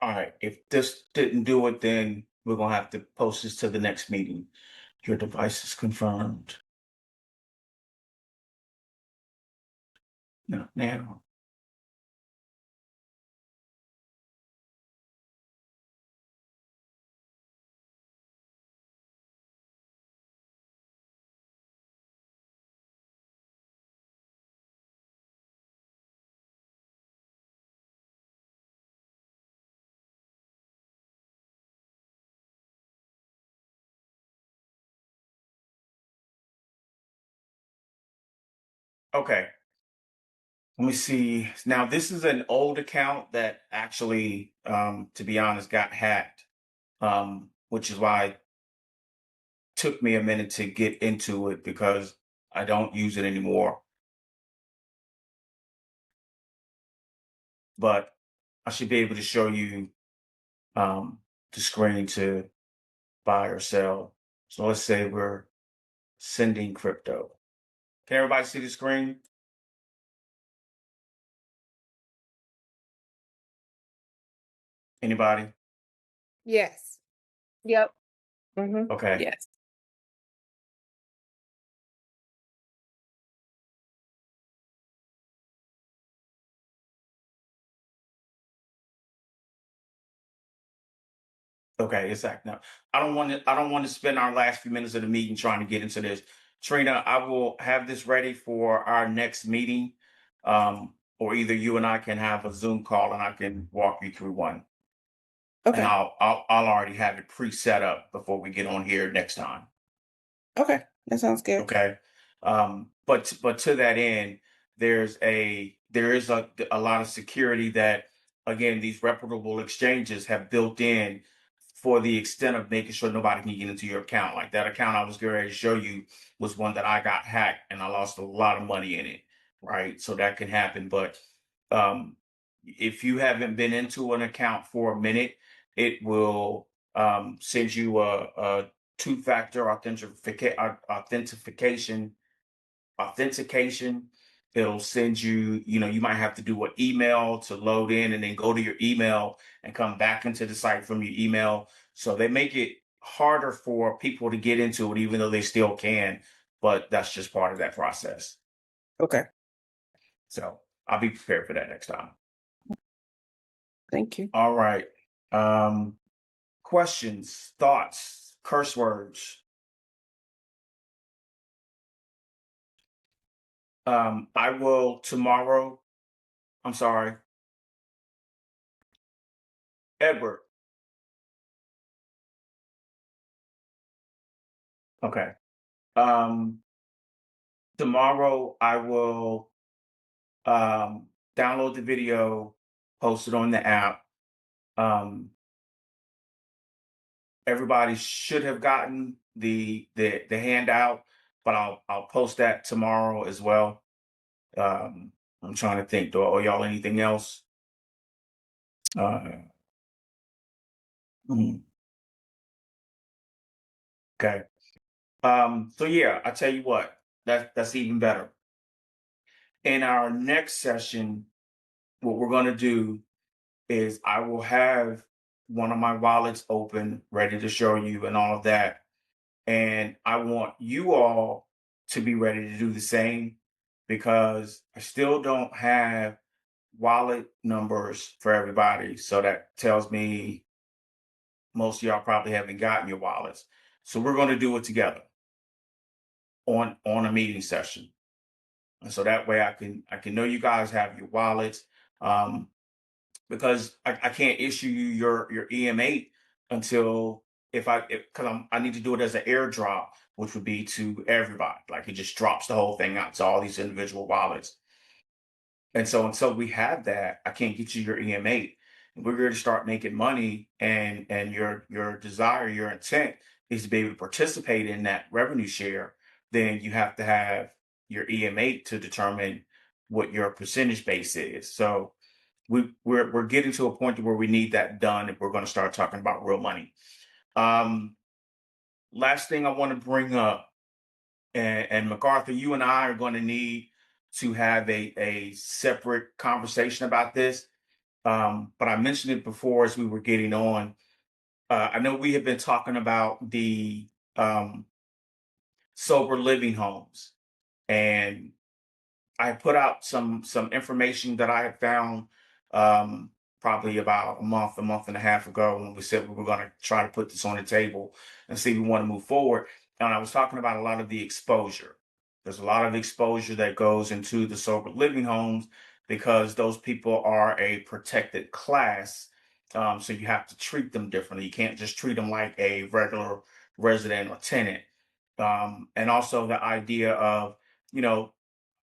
All right, if this didn't do it, then we're gonna have to post this to the next meeting. Your device is confirmed. No, now. Okay. Let me see. Now, this is an old account that actually, to be honest, got hacked, which is why it took me a minute to get into it because I don't use it anymore. But I should be able to show you the screen to buy or sell. So let's say we're sending crypto. Can everybody see the screen? Anybody? Yes. Yep. Okay. Yes. Okay, exactly. No, I don't want to spend our last few minutes of the meeting trying to get into this. Trina, I will have this ready for our next meeting. Or either you and I can have a Zoom call and I can walk you through one. And Okay. I'll already have it pre-set up before we get on here next time. Okay. That sounds good. Okay. But to that end, there is a lot of security that, again, these reputable exchanges have built in for the extent of making sure nobody can get into your account. Like that account I was getting ready to show you was one that I got hacked and I lost a lot of money in it. Right. So that can happen. But if you haven't been into an account for a minute, it will send you a two-factor authentication. It'll send you, you might have to do an email to load in and then go to your email and come back into the site from your email. So they make it harder for people to get into it, even though they still can. But that's just part of that process. Okay. So I'll be prepared for that next time. Thank you. All right. Questions, thoughts, curse words. I will tomorrow. I'm sorry. Edward. Okay. Tomorrow I will download the video, post it on the app. Everybody should have gotten the handout, but I'll post that tomorrow as well. I'm trying to think. Do I owe y'all anything else? Hmm. Okay. So yeah, I tell you what, that's even better. In our next session, what we're going to do is I will have one of my wallets open, ready to show you and all of that. And I want you all to be ready to do the same because I still don't have wallet numbers for everybody. So that tells me most of y'all probably haven't gotten your wallets. So we're going to do it together on a meeting session. And so that way I can know you guys have your wallets. Because I can't issue you your EM8 until because I need to do it as an airdrop, which would be to everybody. Like it just drops the whole thing out to all these individual wallets. And so until we have that, I can't get you your EM8. We're going to start making money, and your desire, your intent is to be able to participate in that revenue share. Then you have to have your EM8 to determine what your percentage base is. So we're getting to a point where we need that done if we're going to start talking about real money. Last thing I want to bring up, and MacArthur, you and I are going to need to have a separate conversation about this. But I mentioned it before as we were getting on. I know we have been talking about the sober living homes, and I put out some information that I had found probably about a month and a half ago when we said we were going to try to put this on the table and see if we want to move forward. And I was talking about a lot of the exposure. There's a lot of exposure that goes into the sober living homes because those people are a protected class. So you have to treat them differently. You can't just treat them like a regular resident or tenant. And also the idea of, you know,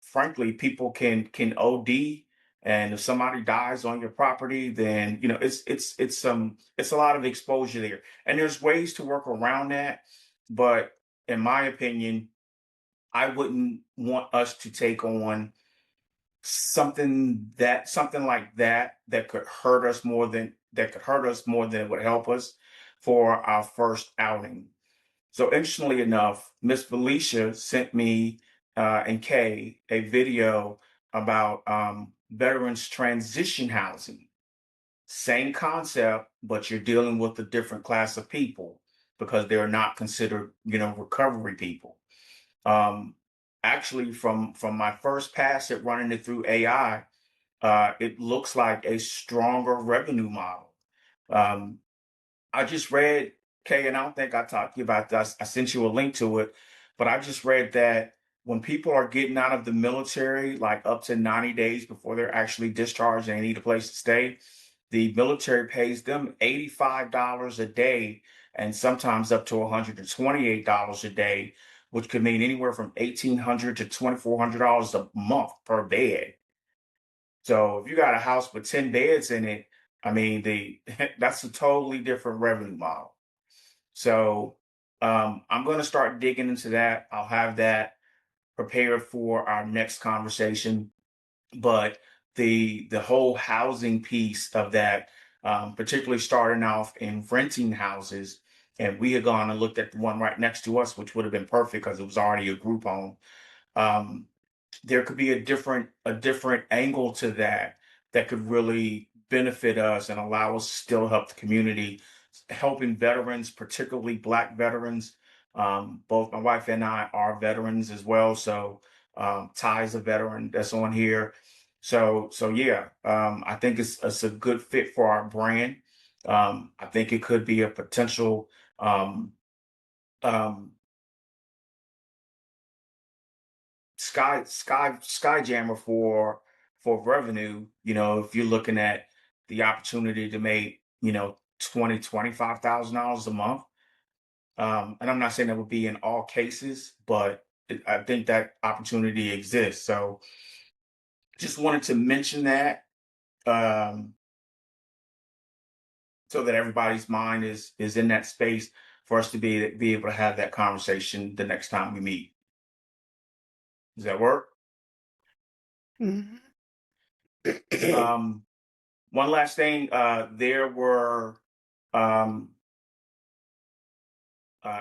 frankly, people can OD, and if somebody dies on your property, then it's a lot of exposure there, and there's ways to work around that. But in my opinion, I wouldn't want us to take on something like that could hurt us more than it would help us for our first outing. So interestingly enough, Miss Felicia sent me and Kay a video about veterans transition housing. Same concept, but you're dealing with a different class of people because they're not considered, recovery people. Um, Actually, from my first pass at running it through AI, it looks like a stronger revenue model. Um, I just read, Kay, and I don't think I talked to you about this. I sent you a link to it, but I just read that when people are getting out of the military, like up to 90 days before they're actually discharged and they need a place to stay, the military pays them $85 a day and sometimes up to $128 a day, which could mean anywhere from $1,800 to $2,400 a month per bed. So if you got a house with 10 beds in it, I mean, that's a totally different revenue model. So I'm going to start digging into that. I'll have that prepared for our next conversation. But the whole housing piece of that, particularly starting off in renting houses, and we had gone and looked at the one right next to us, which would have been perfect because it was already a group home. Um, there could be a different angle to that that could really benefit us and allow us to still help the community, helping veterans, particularly Black veterans. Both my wife and I are veterans as well, so Ty's a veteran that's on here. So yeah, I think it's a good fit for our brand. I think it could be a potential um, um, skyjammer for revenue. If you're looking at the opportunity to make, 25,000 dollars a month. And I'm not saying that would be in all cases, but I think that opportunity exists. So just wanted to mention that, um, so that everybody's mind is in that space for us to be able to have that conversation the next time we meet. Does that work? Mhm. Um, One last thing, there were um,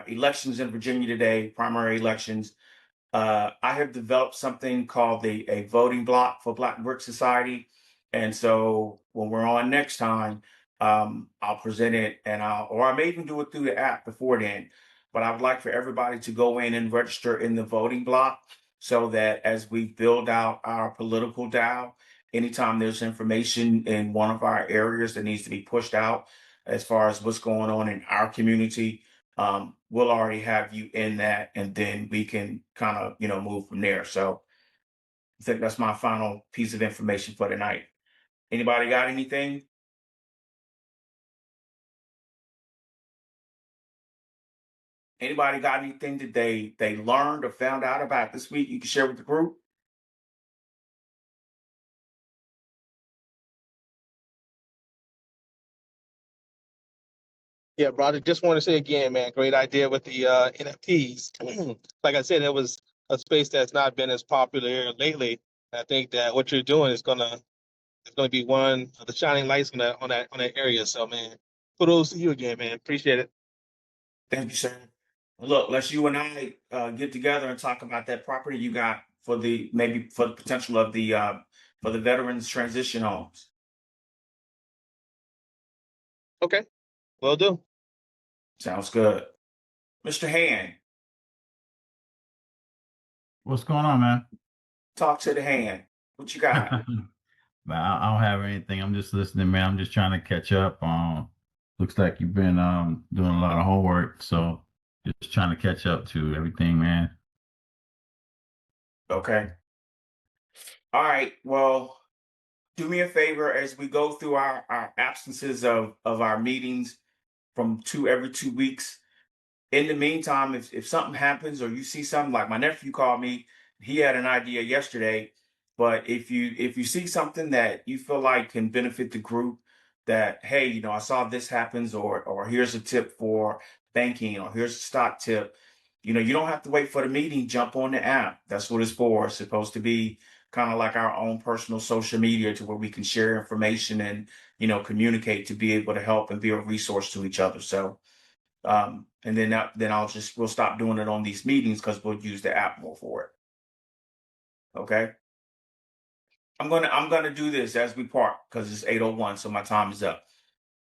elections in Virginia today, primary elections. I have developed something called a voting block for Black Brick Society. And so when we're on next time, I'll present it or I may even do it through the app before then. But I would like for everybody to go in and register in the voting block so that as we build out our political dial, anytime there's information in one of our areas that needs to be pushed out as far as what's going on in our community, we'll already have you in that, and then we can kind of, move from there. So I think that's my final piece of information for tonight. Anybody got anything? Anybody got anything that they learned or found out about this week you can share with the group? Yeah, brother. Just want to say again, man, great idea with the NFTs. Like I said, it was a space that's not been as popular here lately. I think that what you're doing is gonna be one of the shining lights on that area. So, man, kudos to you again, man. Appreciate it. Thank you, sir. Look, let's you and I get together and talk about that property you got for maybe for the potential of the for the veterans transition homes. Okay, will do. Sounds good. Mr. Hand, What's going on, man? talk to the hand. What you got? Man, I don't have anything. I'm just listening, man. I'm just trying to catch up. Looks like you've been doing a lot of homework, so just trying to catch up to everything, man. Okay. All right. Well, do me a favor as we go through our absences of our meetings from every 2 weeks. In the meantime, if something happens or you see something, like my nephew called me, he had an idea yesterday. But if you see something that you feel like can benefit the group, that hey, I saw this happens, or here's a tip for banking, or here's a stock tip. You don't have to wait for the meeting. Jump on the app. That's what it's for. It's supposed to be kind of like our own personal social media to where we can share information and communicate to be able to help and be a resource to each other. So and then we'll stop doing it on these meetings because we'll use the app more for it. Okay. I'm gonna do this as we part because it's 8:01, so my time is up.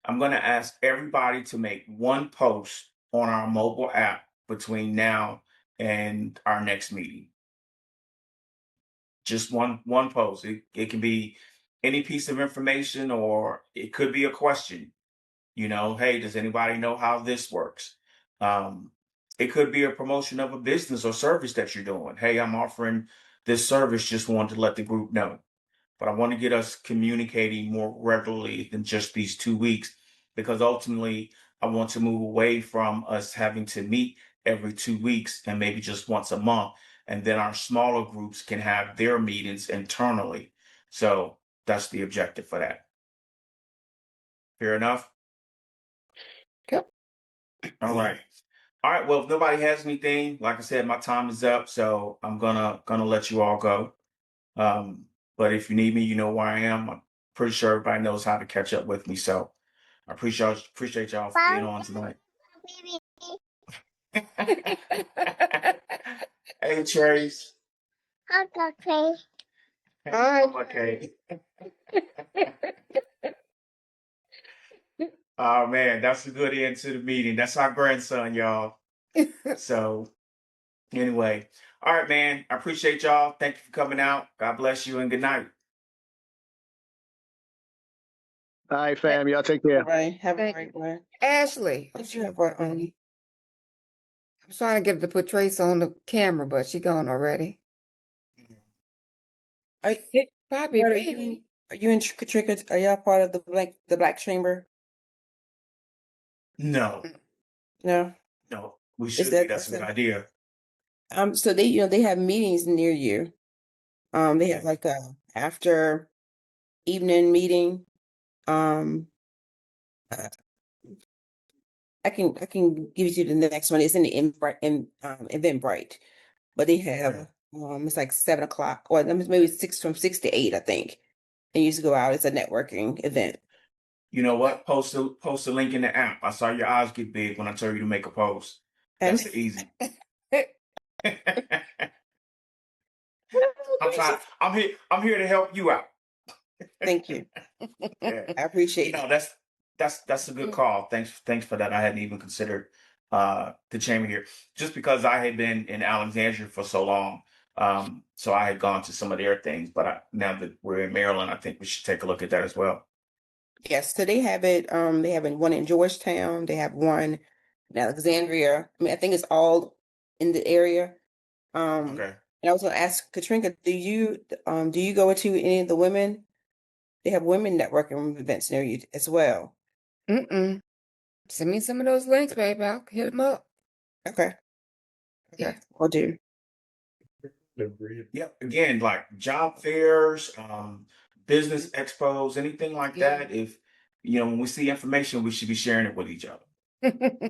I'm gonna ask everybody to make one post on our mobile app between now and our next meeting. Just one post. It can be any piece of information or it could be a question. You know, hey, does anybody know how this works? Um, it could be a promotion of a business or service that you're doing. Hey, I'm offering this service, just wanted to let the group know. But I want to get us communicating more regularly than just these 2 weeks, because ultimately I want to move away from us having to meet every 2 weeks and maybe just once a month. And then our smaller groups can have their meetings internally. So that's the objective for that. Fair enough? Yep. All right. All right. Well, if nobody has anything, like I said, my time is up, so I'm gonna let you all go. But if you need me, you know where I am. I'm pretty sure everybody knows how to catch up with me. So I appreciate y'all for being on tonight. Hey Trace. Okay. Hi. I'm okay. Oh man, that's a good end to the meeting. That's our grandson, y'all. So anyway, all right, man. I appreciate y'all. Thank you for coming out. God bless you and good night. All right, fam. Y'all take care. All right. Have a Thank great one. Ashley, Did you have one? I'm trying to get her to put Trace on the camera, but she gone already. Are, Bobby, are baby. you in Katrina? Are y'all part of the Black Chamber? No, No. no, we Is should be. that That's a good idea. so they have meetings near you. They have like a after evening meeting. Um, uh, I can give you the next one. It's in the Eventbrite, but they have it's like 7 o'clock or maybe six from 6 to 8, I think. And you just go out. It's a networking event. You know what? Post a link in the app. I saw your eyes get big when I told you to make a post. And That's easy. I'm gracious. trying. I'm here to help you out. Thank you. Yeah. I appreciate it. That's a good call. Thanks for that. I hadn't even considered the chamber here, just because I had been in Alexandria for so long. So I had gone to some of their things, but now that we're in Maryland, I think we should take a look at that as well. Yes, so they have it. They have one in Georgetown. They have one in Alexandria. I mean, I think it's all in the area. Okay. And I was going to ask Katrinka, do you go to any of the women? They have women networking events near you as well. Mm-mm. Send me some of those links, baby. I'll hit them up. Okay. Yeah. Okay. Will do. Yeah. Again, like job fairs, business expos, anything like Yeah. that. If when we see information, we should be sharing it with each other.